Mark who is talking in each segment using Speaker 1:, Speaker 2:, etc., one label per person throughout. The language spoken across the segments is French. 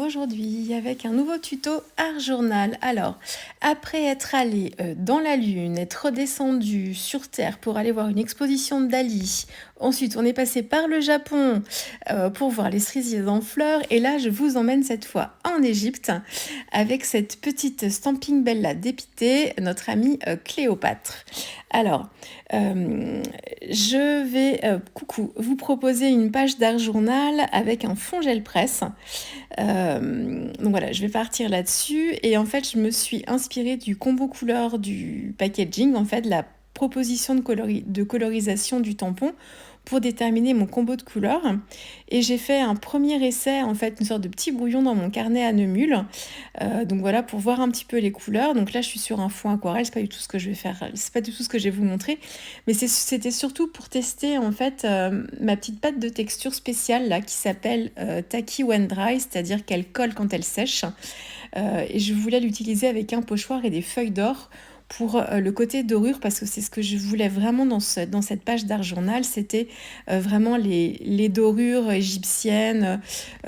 Speaker 1: aujourd'hui avec un nouveau tuto Art Journal. Alors, après être allé dans la Lune, être redescendu sur Terre pour aller voir une exposition de Dali, ensuite on est passé par le Japon pour voir les cerisiers en fleurs, et là je vous emmène cette fois en Égypte avec cette petite Stampin' Bella dépitée, notre amie Cléopâtre. Alors, je vais vous proposer une page d'Art Journal avec un fond gel presse. Donc voilà, je vais partir là-dessus. Et en fait, je me suis inspirée du combo couleur du packaging, en fait, la proposition de colorisation du tampon pour déterminer mon combo de couleurs. Et j'ai fait un premier essai, en fait, une sorte de petit brouillon dans mon carnet à Neumule. Donc voilà, pour voir un petit peu les couleurs. Donc là, je suis sur un fond aquarelle, c'est pas du tout ce que je vais faire, c'est pas du tout ce que je vais vous montrer. Mais c'était surtout pour tester, en fait, ma petite pâte de texture spéciale, là, qui s'appelle Tacky When Dry, c'est-à-dire qu'elle colle quand elle sèche. Et je voulais l'utiliser avec un pochoir et des feuilles d'or pour le côté dorure, parce que c'est ce que je voulais vraiment dans cette page d'Art Journal, c'était vraiment les dorures égyptiennes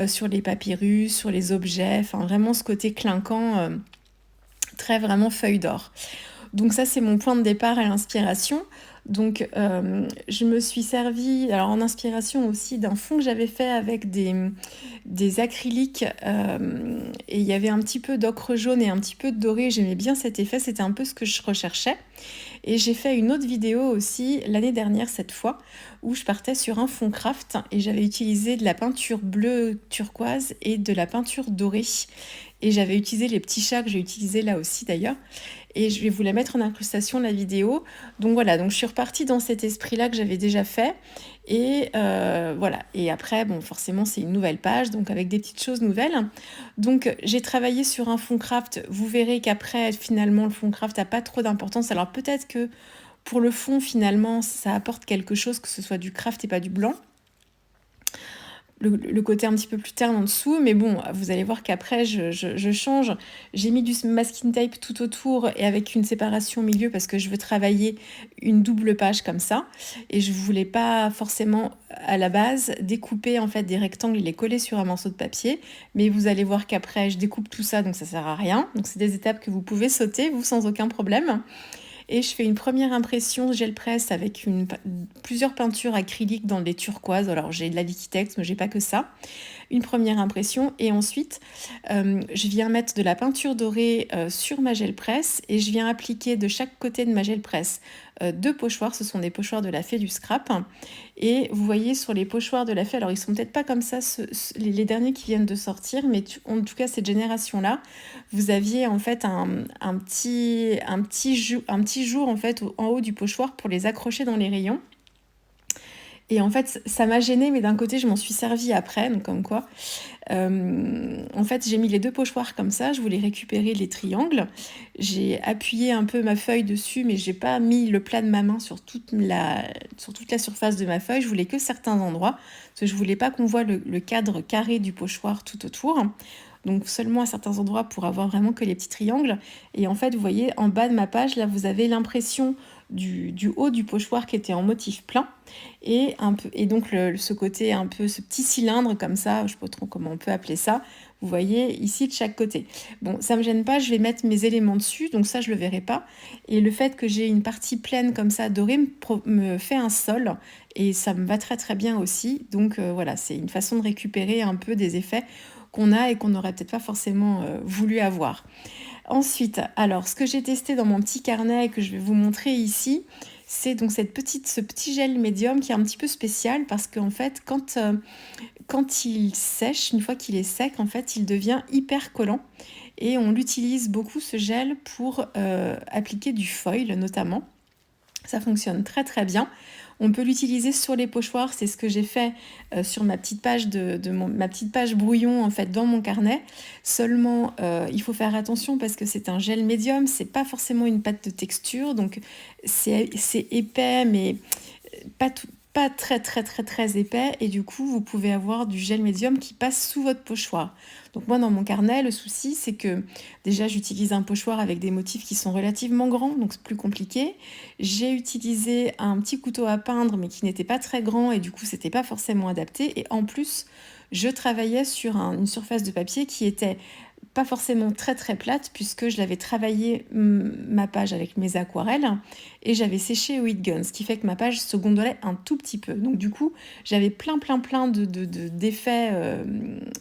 Speaker 1: sur les papyrus, sur les objets, enfin vraiment ce côté clinquant, très vraiment feuille d'or. Donc ça, c'est mon point de départ à l'inspiration. Donc je me suis servie, alors en inspiration aussi, d'un fond que j'avais fait avec des acryliques, et il y avait un petit peu d'ocre jaune et un petit peu de doré. J'aimais bien cet effet, c'était un peu ce que je recherchais. Et j'ai fait une autre vidéo aussi l'année dernière, cette fois, où je partais sur un fond craft et j'avais utilisé de la peinture bleue turquoise et de la peinture dorée. Et j'avais utilisé les petits chats que j'ai utilisés là aussi d'ailleurs. Et je vais vous la mettre en incrustation, la vidéo. Donc voilà, donc je suis repartie dans cet esprit-là que j'avais déjà fait. Et voilà. Et après, bon, forcément, c'est une nouvelle page, donc avec des petites choses nouvelles. Donc j'ai travaillé sur un fond craft. Vous verrez qu'après, finalement, le fond craft n'a pas trop d'importance. Alors peut-être que pour le fond, finalement, ça apporte quelque chose, que ce soit du craft et pas du blanc. Le côté un petit peu plus terne en dessous, mais bon, vous allez voir qu'après je change. J'ai mis du masking tape tout autour et avec une séparation au milieu parce que je veux travailler une double page comme ça, et je voulais pas forcément à la base découper en fait des rectangles et les coller sur un morceau de papier, mais vous allez voir qu'après je découpe tout ça, donc ça sert à rien. Donc c'est des étapes que vous pouvez sauter vous sans aucun problème. Et je fais une première impression gel presse avec plusieurs peintures acryliques dans des turquoises. Alors j'ai de la Liquitex, mais j'ai pas que ça. Une première impression, et ensuite je viens mettre de la peinture dorée sur ma gel presse, et je viens appliquer de chaque côté de ma gel presse deux pochoirs. Ce sont des pochoirs de la Fée du Scrap, et vous voyez sur les pochoirs de la Fée, alors ils sont peut-être pas comme ça les derniers qui viennent de sortir, mais en tout cas cette génération là, vous aviez en fait un petit jour en fait en haut du pochoir pour les accrocher dans les rayons. Et en fait, ça m'a gênée, mais d'un côté, je m'en suis servie après, donc comme quoi. En fait, j'ai mis les deux pochoirs comme ça, je voulais récupérer les triangles. J'ai appuyé un peu ma feuille dessus, mais j'ai pas mis le plat de ma main sur toute la surface de ma feuille. Je voulais que certains endroits, parce que je voulais pas qu'on voit le cadre carré du pochoir tout autour. Donc seulement à certains endroits pour avoir vraiment que les petits triangles. Et en fait, vous voyez, en bas de ma page, là, vous avez l'impression du haut du pochoir qui était en motif plein, et donc ce côté un peu, ce petit cylindre comme ça, je sais pas trop comment on peut appeler ça, vous voyez ici de chaque côté. Bon, ça me gêne pas, je vais mettre mes éléments dessus, donc ça je le verrai pas, et le fait que j'ai une partie pleine comme ça dorée me fait un sol, et ça me va très très bien aussi. Donc voilà, c'est une façon de récupérer un peu des effets qu'on a et qu'on n'aurait peut-être pas forcément voulu avoir. Ensuite, alors ce que j'ai testé dans mon petit carnet et que je vais vous montrer ici, c'est donc ce petit gel médium qui est un petit peu spécial, parce qu'en fait quand il sèche, une fois qu'il est sec, en fait il devient hyper collant, et on l'utilise beaucoup ce gel pour appliquer du foil notamment. Ça fonctionne très très bien. On peut l'utiliser sur les pochoirs, c'est ce que j'ai fait sur ma petite page ma petite page brouillon en fait dans mon carnet. Seulement, il faut faire attention parce que c'est un gel médium, c'est pas forcément une pâte de texture, donc c'est épais, mais pas très très très très épais, et du coup vous pouvez avoir du gel médium qui passe sous votre pochoir. Donc moi dans mon carnet, le souci c'est que déjà j'utilise un pochoir avec des motifs qui sont relativement grands, donc c'est plus compliqué. J'ai utilisé un petit couteau à peindre mais qui n'était pas très grand, et du coup c'était pas forcément adapté, et en plus je travaillais sur une surface de papier qui était pas forcément très très plate puisque je l'avais travaillé ma page avec mes aquarelles et j'avais séché au heat gun, ce qui fait que ma page se gondolait un tout petit peu. Donc du coup, j'avais plein d'effets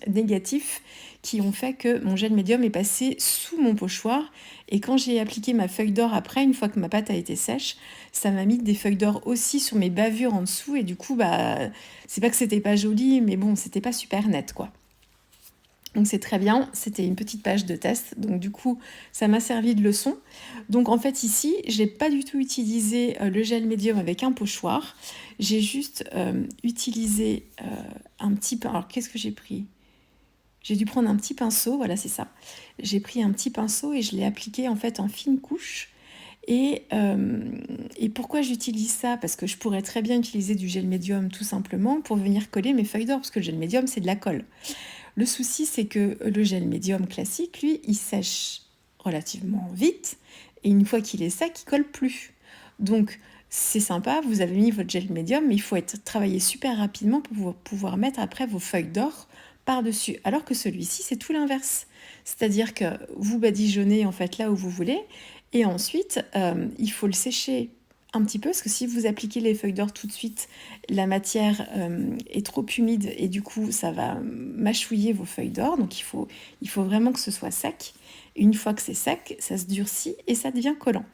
Speaker 1: négatifs qui ont fait que mon gel médium est passé sous mon pochoir et quand j'ai appliqué ma feuille d'or après, une fois que ma pâte a été sèche, ça m'a mis des feuilles d'or aussi sur mes bavures en dessous et du coup, c'est pas que c'était pas joli, mais bon, c'était pas super net quoi. Donc c'est très bien, c'était une petite page de test, donc du coup ça m'a servi de leçon. Donc en fait ici, je n'ai pas du tout utilisé le gel médium avec un pochoir, j'ai juste utilisé un petit pinceau. Alors qu'est-ce que j'ai pris ? J'ai dû prendre un petit pinceau, voilà c'est ça. J'ai pris un petit pinceau et je l'ai appliqué en fait en fine couche. Et pourquoi j'utilise ça ? Parce que je pourrais très bien utiliser du gel médium tout simplement pour venir coller mes feuilles d'or, parce que le gel médium c'est de la colle. Le souci, c'est que le gel médium classique, lui, il sèche relativement vite et une fois qu'il est sec, il colle plus. Donc, c'est sympa, vous avez mis votre gel médium, mais il faut travailler super rapidement pour pouvoir mettre après vos feuilles d'or par-dessus. Alors que celui-ci, c'est tout l'inverse. C'est-à-dire que vous badigeonnez en fait là où vous voulez et ensuite, il faut le sécher un petit peu, parce que si vous appliquez les feuilles d'or tout de suite, la matière est trop humide et du coup ça va mâchouiller vos feuilles d'or, donc il faut vraiment que ce soit sec. Une fois que c'est sec, ça se durcit et ça devient collant.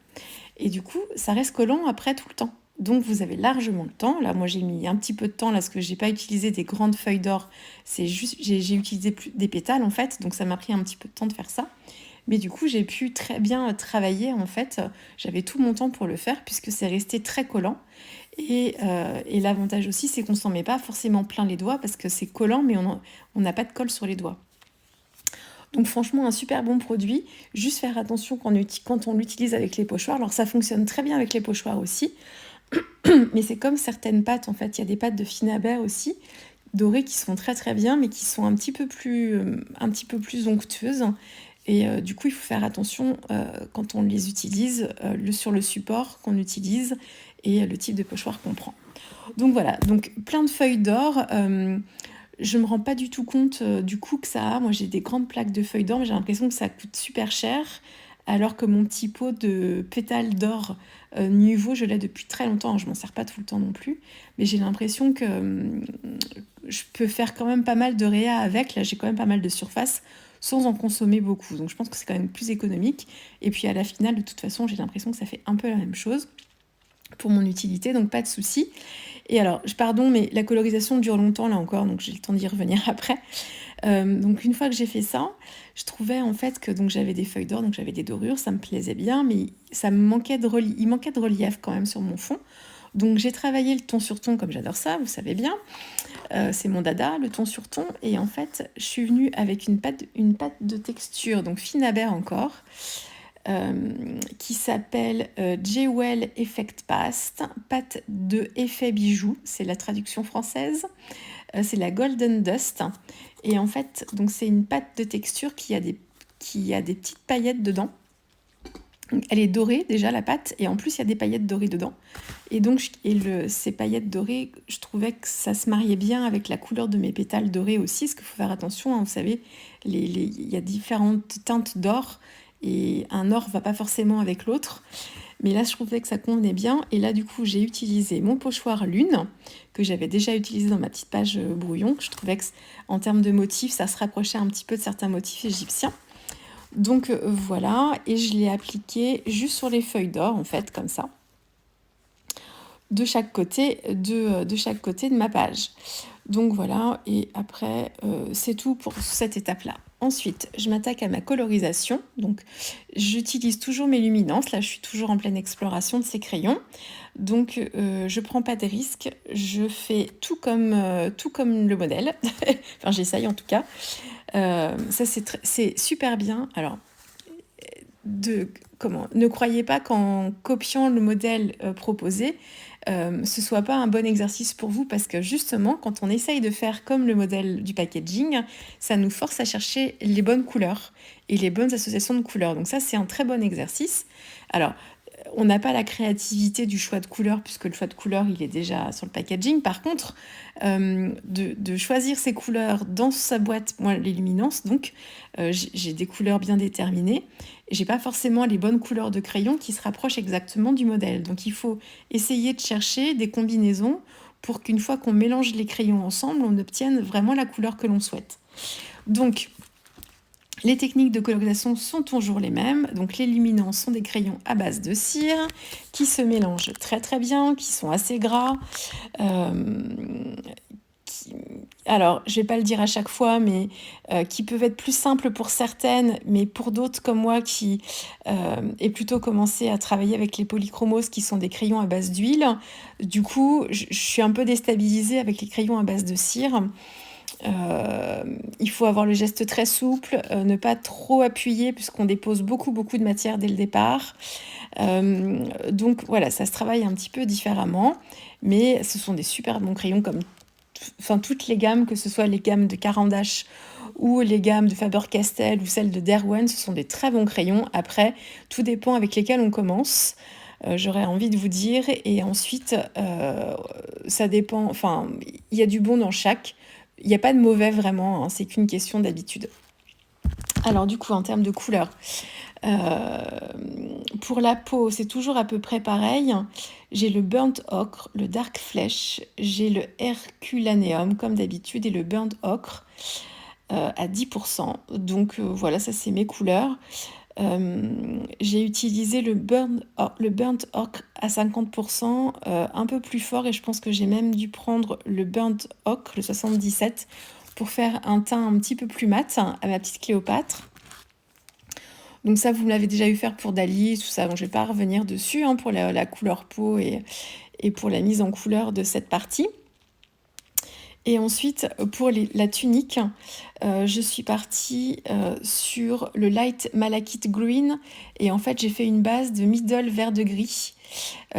Speaker 1: Et du coup, ça reste collant après tout le temps. Donc vous avez largement le temps. Là, moi j'ai mis un petit peu de temps là, parce que j'ai pas utilisé des grandes feuilles d'or, c'est juste j'ai utilisé des pétales en fait, donc ça m'a pris un petit peu de temps de faire ça. Mais du coup, j'ai pu très bien travailler, en fait. J'avais tout mon temps pour le faire, puisque c'est resté très collant. Et l'avantage aussi, c'est qu'on ne s'en met pas forcément plein les doigts, parce que c'est collant, mais on n'a pas de colle sur les doigts. Donc franchement, un super bon produit. Juste faire attention quand on l'utilise avec les pochoirs. Alors ça fonctionne très bien avec les pochoirs aussi. Mais c'est comme certaines pâtes, en fait. Il y a des pâtes de Finaber aussi, dorées, qui sont très très bien, mais qui sont un petit peu plus onctueuses. Et du coup, il faut faire attention quand on les utilise, sur le support qu'on utilise et le type de pochoir qu'on prend. Donc voilà, donc plein de feuilles d'or. Je ne me rends pas du tout compte du coût que ça a. Moi, j'ai des grandes plaques de feuilles d'or, mais j'ai l'impression que ça coûte super cher. Alors que mon petit pot de pétales d'or Nuvo, je l'ai depuis très longtemps. Alors, je ne m'en sers pas tout le temps non plus. Mais j'ai l'impression que je peux faire quand même pas mal de réa avec. Là, j'ai quand même pas mal de surface sans en consommer beaucoup. Donc je pense que c'est quand même plus économique. Et puis à la finale, de toute façon, j'ai l'impression que ça fait un peu la même chose pour mon utilité, donc pas de souci. Et alors, pardon, mais la colorisation dure longtemps là encore, donc j'ai le temps d'y revenir après. Donc une fois que j'ai fait ça, je trouvais en fait que donc j'avais des feuilles d'or, donc j'avais des dorures, ça me plaisait bien, mais il manquait de relief quand même sur mon fond. Donc j'ai travaillé le ton sur ton, comme j'adore ça, vous savez bien. C'est mon dada, le ton sur ton. Et en fait, je suis venue avec une pâte de texture, donc Finaber encore, qui s'appelle Jewel Effect Past, pâte de effet bijou, c'est la traduction française. C'est la Golden Dust. Et en fait, donc c'est une pâte de texture qui a des petites paillettes dedans. Donc, elle est dorée déjà la pâte et en plus il y a des paillettes dorées dedans. Et donc ces paillettes dorées, je trouvais que ça se mariait bien avec la couleur de mes pétales dorés aussi, parce qu'il faut faire attention, hein, vous savez, il y a différentes teintes d'or et un or va pas forcément avec l'autre. Mais là je trouvais que ça convenait bien et là du coup j'ai utilisé mon pochoir Lune que j'avais déjà utilisé dans ma petite page brouillon. Je trouvais que en termes de motifs ça se rapprochait un petit peu de certains motifs égyptiens. Donc voilà, et je l'ai appliqué juste sur les feuilles d'or en fait comme ça, de chaque côté de ma page. Donc voilà, et après c'est tout pour cette étape-là. Ensuite, je m'attaque à ma colorisation. Donc j'utilise toujours mes luminances. Là, je suis toujours en pleine exploration de ces crayons. Donc je prends pas de risques. Je fais tout comme le modèle. Enfin, j'essaye en tout cas. Ça, c'est super bien. Alors, ne croyez pas qu'en copiant le modèle proposé, ce soit pas un bon exercice pour vous, parce que justement, quand on essaye de faire comme le modèle du packaging, ça nous force à chercher les bonnes couleurs et les bonnes associations de couleurs. Donc ça, c'est un très bon exercice. Alors, on n'a pas la créativité du choix de couleur, puisque le choix de couleur, il est déjà sur le packaging. Par contre, de choisir ses couleurs dans sa boîte, moi, les luminances, donc, j'ai des couleurs bien déterminées. Et j'ai pas forcément les bonnes couleurs de crayon qui se rapprochent exactement du modèle. Donc, il faut essayer de chercher des combinaisons pour qu'une fois qu'on mélange les crayons ensemble, on obtienne vraiment la couleur que l'on souhaite. Donc, les techniques de colorisation sont toujours les mêmes. Donc les luminants sont des crayons à base de cire qui se mélangent très très bien, qui sont assez gras. Alors, je ne vais pas le dire à chaque fois, mais qui peuvent être plus simples pour certaines, mais pour d'autres comme moi qui ai plutôt commencé à travailler avec les polychromos qui sont des crayons à base d'huile. Du coup, je suis un peu déstabilisée avec les crayons à base de cire. Il faut avoir le geste très souple, ne pas trop appuyer puisqu'on dépose beaucoup de matière dès le départ. Donc voilà, ça se travaille un petit peu différemment, mais ce sont des super bons crayons comme toutes les gammes, que ce soit les gammes de Caran d'Ache ou les gammes de Faber-Castell ou celles de Derwent, ce sont des très bons crayons. Après, tout dépend avec lesquels on commence. J'aurais envie de vous dire, et ensuite ça dépend, il y a du bon dans chaque. Il n'y a pas de mauvais vraiment, hein, c'est qu'une question d'habitude. Alors du coup, en termes de couleur, pour la peau, c'est toujours à peu près pareil. J'ai le burnt ochre, le dark flesh, j'ai le herculaneum comme d'habitude et le burnt ochre à 10%. Donc voilà, ça c'est mes couleurs. J'ai utilisé le burnt ochre à 50%, un peu plus fort, et je pense que j'ai même dû prendre le burnt ochre, le 77, pour faire un teint un petit peu plus mat à ma petite Cléopâtre. Donc ça, vous me l'avez déjà vu faire pour Dali, tout ça. Bon, je ne vais pas revenir dessus hein, pour la couleur peau et pour la mise en couleur de cette partie. Et ensuite, pour la tunique, je suis partie sur le Light Malachite Green. Et en fait, j'ai fait une base de middle vert de gris.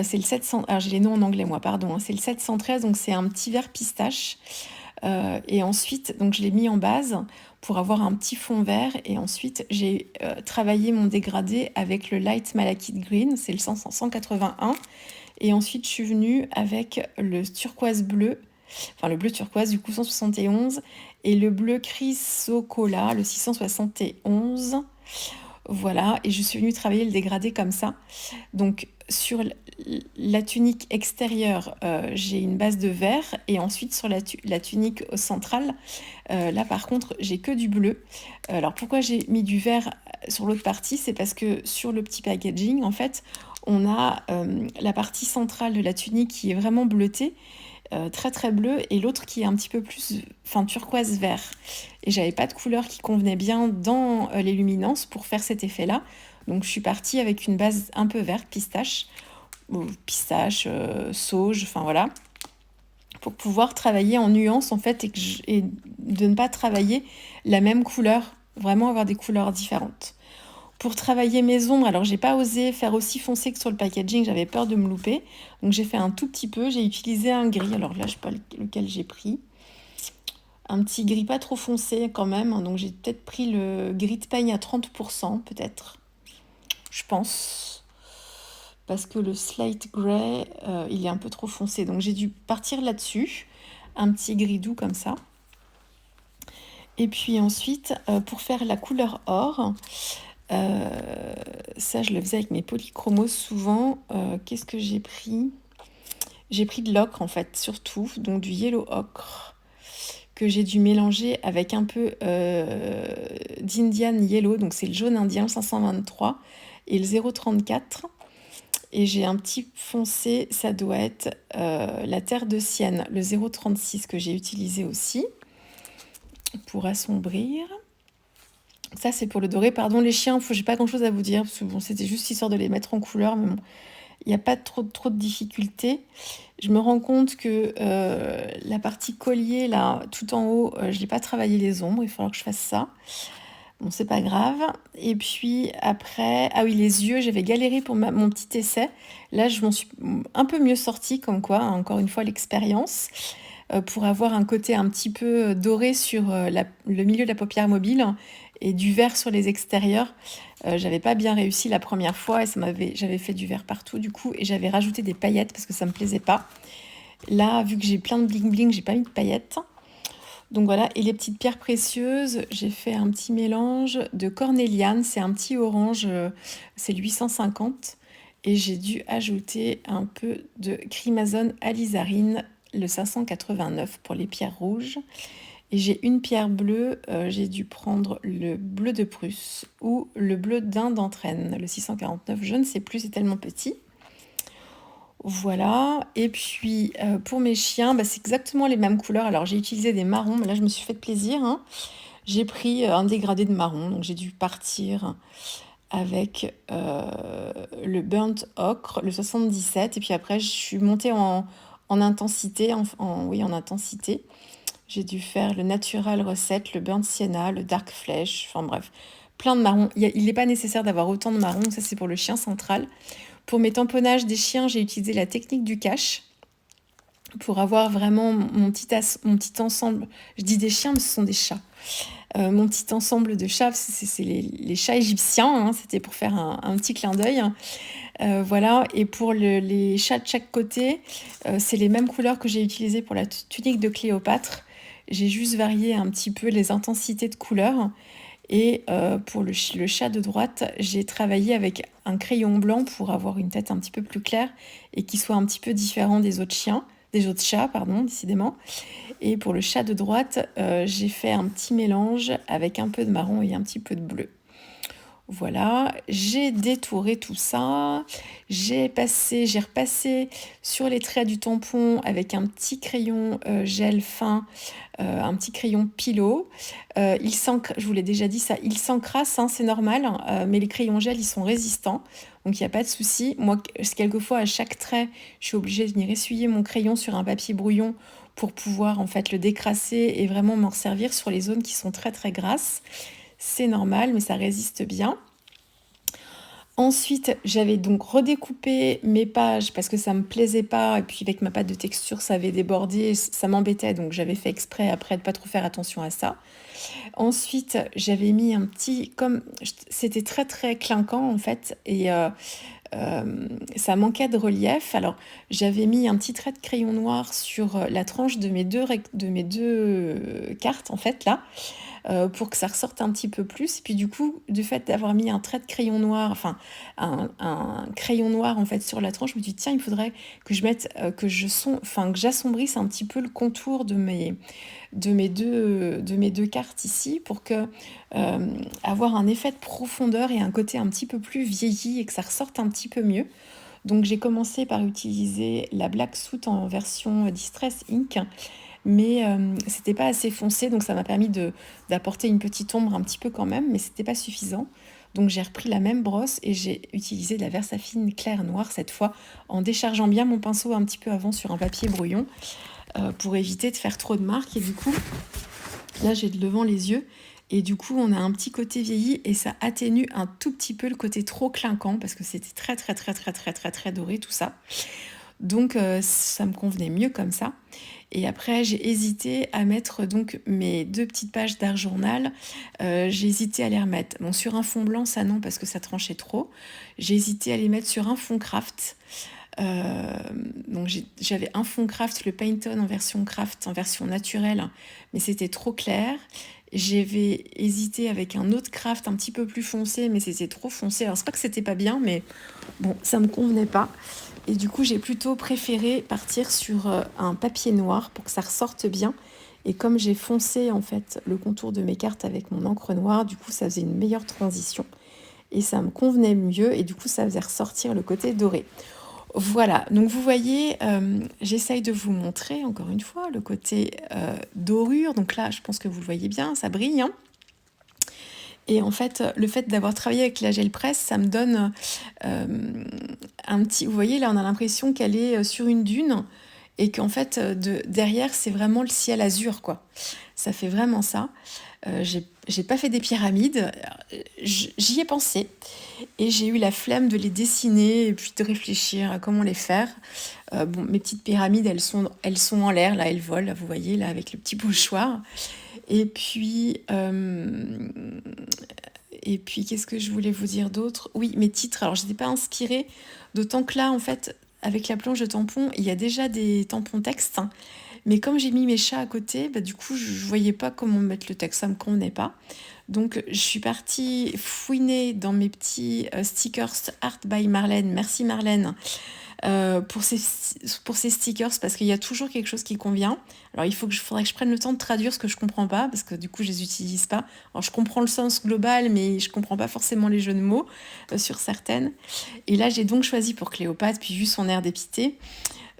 Speaker 1: C'est le 700... Alors, j'ai les noms en anglais, moi, pardon. Hein, c'est le 713, donc c'est un petit vert pistache. Et ensuite, donc, je l'ai mis en base pour avoir un petit fond vert. Et ensuite, j'ai travaillé mon dégradé avec le Light Malachite Green. C'est le 181. Et ensuite, je suis venue avec le turquoise bleu. Enfin, le bleu turquoise, du coup, 171. Et le bleu chrysocolla, le 671. Voilà. Et je suis venue travailler le dégradé comme ça. Donc, sur la tunique extérieure, j'ai une base de vert. Et ensuite, sur la tunique centrale, là, par contre, j'ai que du bleu. Alors, pourquoi j'ai mis du vert sur l'autre partie? C'est parce que sur le petit packaging, en fait, on a la partie centrale de la tunique qui est vraiment bleutée. Très très bleu, et l'autre qui est un petit peu plus turquoise vert, et j'avais pas de couleur qui convenait bien dans les luminances pour faire cet effet là, donc je suis partie avec une base un peu verte, pistache, sauge, voilà, pour pouvoir travailler en nuances en fait, et de ne pas travailler la même couleur, vraiment avoir des couleurs différentes. Pour travailler mes ombres, alors j'ai pas osé faire aussi foncé que sur le packaging, j'avais peur de me louper. Donc j'ai fait un tout petit peu, j'ai utilisé un gris, alors là je sais pas lequel j'ai pris. Un petit gris pas trop foncé quand même, hein, donc j'ai peut-être pris le gris de peigne à 30%, peut-être. Je pense. Parce que le slate grey, il est un peu trop foncé. Donc j'ai dû partir là-dessus. Un petit gris doux comme ça. Et puis ensuite, pour faire la couleur or... ça je le faisais avec mes polychromos souvent. Qu'est-ce que j'ai pris? J'ai pris de l'ocre en fait, surtout, donc du yellow ocre que j'ai dû mélanger avec un peu d'Indian Yellow, donc c'est le jaune indien 523 et le 034, et j'ai un petit foncé, ça doit être la terre de Sienne, le 036 que j'ai utilisé aussi pour assombrir. Ça, c'est pour le doré. Pardon, les chiens, j'ai pas grand-chose à vous dire, parce que bon, c'était juste histoire de les mettre en couleur, mais bon, il n'y a pas trop de difficultés. Je me rends compte que la partie collier, là, tout en haut, je n'ai pas travaillé les ombres, il faudra que je fasse ça. Bon, c'est pas grave. Et puis après, ah oui, les yeux, j'avais galéré pour mon petit essai. Là, je m'en suis un peu mieux sortie, comme quoi, hein, encore une fois, l'expérience. Pour avoir un côté un petit peu doré sur le milieu de la paupière mobile, et du vert sur les extérieurs. J'avais pas bien réussi la première fois et j'avais fait du vert partout du coup, et j'avais rajouté des paillettes parce que ça me plaisait pas. Là, vu que j'ai plein de bling bling, j'ai pas mis de paillettes. Donc voilà, et les petites pierres précieuses, j'ai fait un petit mélange de cornéliane, c'est un petit orange, c'est le 850, et j'ai dû ajouter un peu de crimazone alizarine, le 589 pour les pierres rouges. Et j'ai une pierre bleue, j'ai dû prendre le bleu de Prusse ou le bleu d'Inde d'Entraîne, le 649, je ne sais plus, c'est tellement petit. Voilà, et puis pour mes chiens, bah, c'est exactement les mêmes couleurs. Alors j'ai utilisé des marrons, mais là je me suis fait plaisir, hein. J'ai pris un dégradé de marron, donc j'ai dû partir avec le burnt ocre, le 77, et puis après je suis montée en intensité, oui, en intensité. J'ai dû faire le natural recette, le burnt sienna, le dark flesh, enfin bref, plein de marrons. Il n'est pas nécessaire d'avoir autant de marrons, ça c'est pour le chien central. Pour mes tamponnages des chiens, j'ai utilisé la technique du cache pour avoir vraiment mon petit ensemble. Je dis des chiens, mais ce sont des chats. Mon petit ensemble de chats, c'est les chats égyptiens, hein, c'était pour faire un petit clin d'œil. Voilà, et pour les chats de chaque côté, c'est les mêmes couleurs que j'ai utilisées pour la tunique de Cléopâtre. J'ai juste varié un petit peu les intensités de couleurs. Et pour le chat de droite, j'ai travaillé avec un crayon blanc pour avoir une tête un petit peu plus claire et qui soit un petit peu différent des autres chats, pardon, décidément. Et pour le chat de droite, j'ai fait un petit mélange avec un peu de marron et un petit peu de bleu. Voilà, j'ai détouré tout ça, j'ai repassé sur les traits du tampon avec un petit crayon gel fin, un petit crayon Pilot. Je vous l'ai déjà dit ça, il s'encrasse, hein, c'est normal, mais les crayons gel, ils sont résistants, donc il n'y a pas de souci. Moi, quelquefois, à chaque trait, je suis obligée de venir essuyer mon crayon sur un papier brouillon pour pouvoir en fait le décrasser et vraiment m'en servir sur les zones qui sont très très grasses. C'est normal, mais ça résiste bien. Ensuite, j'avais donc redécoupé mes pages parce que ça me plaisait pas, et puis avec ma pâte de texture, ça avait débordé, ça m'embêtait, donc j'avais fait exprès après de pas trop faire attention à ça. Ensuite, j'avais mis un petit, comme c'était très très clinquant en fait, et ça manquait de relief. Alors, j'avais mis un petit trait de crayon noir sur la tranche de mes deux cartes en fait là, pour que ça ressorte un petit peu plus. Et puis du coup, du fait d'avoir mis un trait de crayon noir, enfin un crayon noir en fait sur la tranche, je me dis tiens, il faudrait que je mette, que j'assombrisse un petit peu le contour de mes deux cartes ici pour que avoir un effet de profondeur et un côté un petit peu plus vieilli et que ça ressorte un petit peu mieux. Donc j'ai commencé par utiliser la Black Soot en version Distress Ink, mais c'était pas assez foncé, donc ça m'a permis d'apporter une petite ombre un petit peu quand même, mais c'était pas suffisant. Donc j'ai repris la même brosse et j'ai utilisé de la Versafine clair noir cette fois, en déchargeant bien mon pinceau un petit peu avant sur un papier brouillon, pour éviter de faire trop de marques. Et du coup, là j'ai devant les yeux, et du coup on a un petit côté vieilli et ça atténue un tout petit peu le côté trop clinquant parce que c'était très très très très très très très doré tout ça. Donc ça me convenait mieux comme ça. Et après, j'ai hésité à mettre donc mes deux petites pages d'art journal. J'ai hésité à les remettre. Bon, sur un fond blanc, ça non, parce que ça tranchait trop. J'ai hésité à les mettre sur un fond craft. Donc j'avais un fond craft, le Painton en version craft, en version naturelle, mais c'était trop clair. J'avais hésité avec un autre craft un petit peu plus foncé, mais c'était trop foncé. Alors c'est pas que c'était pas bien, mais bon, ça me convenait pas. Et du coup, j'ai plutôt préféré partir sur un papier noir pour que ça ressorte bien. Et comme j'ai foncé en fait le contour de mes cartes avec mon encre noire, du coup, ça faisait une meilleure transition. Et ça me convenait mieux. Et du coup, ça faisait ressortir le côté doré. Voilà, donc vous voyez, j'essaye de vous montrer encore une fois le côté dorure. Donc là, je pense que vous le voyez bien, ça brille, hein. Et en fait, le fait d'avoir travaillé avec la gel presse, ça me donne un petit... Vous voyez, là, on a l'impression qu'elle est sur une dune et qu'en fait, derrière, c'est vraiment le ciel azur, quoi. Ça fait vraiment ça. J'ai pas fait des pyramides, j'y ai pensé et j'ai eu la flemme de les dessiner et puis de réfléchir à comment les faire. Bon, mes petites pyramides, elles sont en l'air, là, elles volent, là, vous voyez, là, avec le petit pochoir. Et puis, qu'est-ce que je voulais vous dire d'autre? Oui, mes titres. Alors, je n'étais pas inspirée, d'autant que là, en fait, avec la planche de tampons, il y a déjà des tampons textes, hein. Mais comme j'ai mis mes chats à côté, bah, du coup, je ne voyais pas comment mettre le texte, ça ne me convenait pas. Donc, je suis partie fouiner dans mes petits stickers Art by Marlène. Merci Marlène pour ces stickers parce qu'il y a toujours quelque chose qui convient. Alors, faudrait que je prenne le temps de traduire ce que je comprends pas parce que du coup, je les utilise pas. Alors, je comprends le sens global, mais je comprends pas forcément les jeux de mots sur certaines. Et là, j'ai donc choisi pour Cléopâtre, puis vu son air dépité,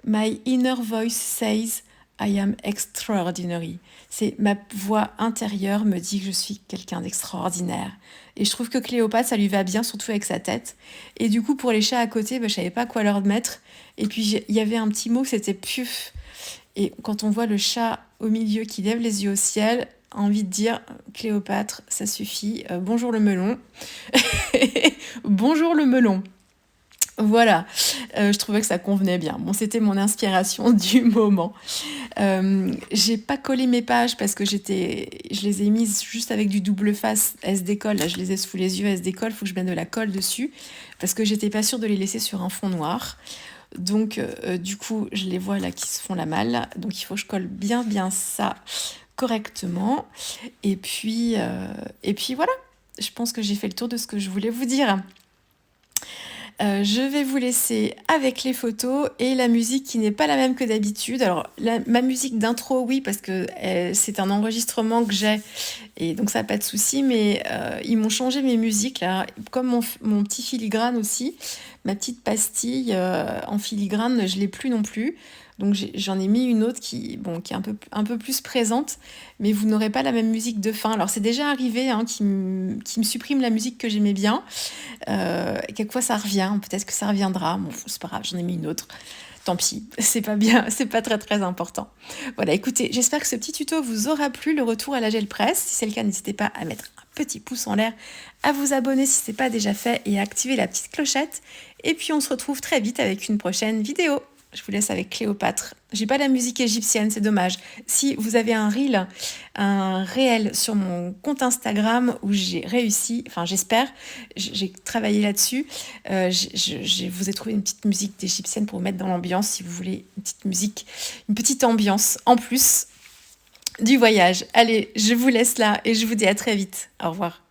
Speaker 1: My inner voice says I am extraordinary. C'est ma voix intérieure me dit que je suis quelqu'un d'extraordinaire. Et je trouve que Cléopâtre, ça lui va bien, surtout avec sa tête. Et du coup, pour les chats à côté, je savais pas quoi leur mettre. Et puis, il y avait un petit mot, c'était piuf. Et quand on voit le chat au milieu qui lève les yeux au ciel, envie de dire Cléopâtre, ça suffit. Bonjour le melon. Bonjour le melon. Voilà, je trouvais que ça convenait bien. Bon, c'était mon inspiration du moment. J'ai pas collé mes pages parce que je les ai mises juste avec du double face SD-Colle. Là, je les ai sous les yeux SD-Colle, faut que je mette de la colle dessus parce que j'étais pas sûre de les laisser sur un fond noir. Donc, du coup, je les vois là qui se font la malle. Donc, il faut que je colle bien ça correctement. Et puis voilà, je pense que j'ai fait le tour de ce que je voulais vous dire. Je vais vous laisser avec les photos et la musique qui n'est pas la même que d'habitude. Alors, ma musique d'intro, oui, parce que c'est un enregistrement que j'ai et donc ça n'a pas de souci, mais ils m'ont changé mes musiques là, comme mon petit filigrane aussi, ma petite pastille en filigrane, je ne l'ai plus non plus. Donc j'en ai mis une autre qui est un peu plus présente, mais vous n'aurez pas la même musique de fin. Alors c'est déjà arrivé qui me supprime la musique que j'aimais bien. Quelquefois ça revient, peut-être que ça reviendra. Bon, c'est pas grave, j'en ai mis une autre. Tant pis, c'est pas bien, c'est pas très important. Voilà, écoutez, j'espère que ce petit tuto vous aura plu, le retour à la gel presse. Si c'est le cas, n'hésitez pas à mettre un petit pouce en l'air, à vous abonner si ce n'est pas déjà fait et à activer la petite clochette. Et puis on se retrouve très vite avec une prochaine vidéo. Je vous laisse avec Cléopâtre. J'ai pas la musique égyptienne, c'est dommage. Si vous avez un réel sur mon compte Instagram où j'espère, j'ai travaillé là-dessus. Je vous ai trouvé une petite musique d'égyptienne pour vous mettre dans l'ambiance si vous voulez une petite musique, une petite ambiance en plus du voyage. Allez, je vous laisse là et je vous dis à très vite. Au revoir.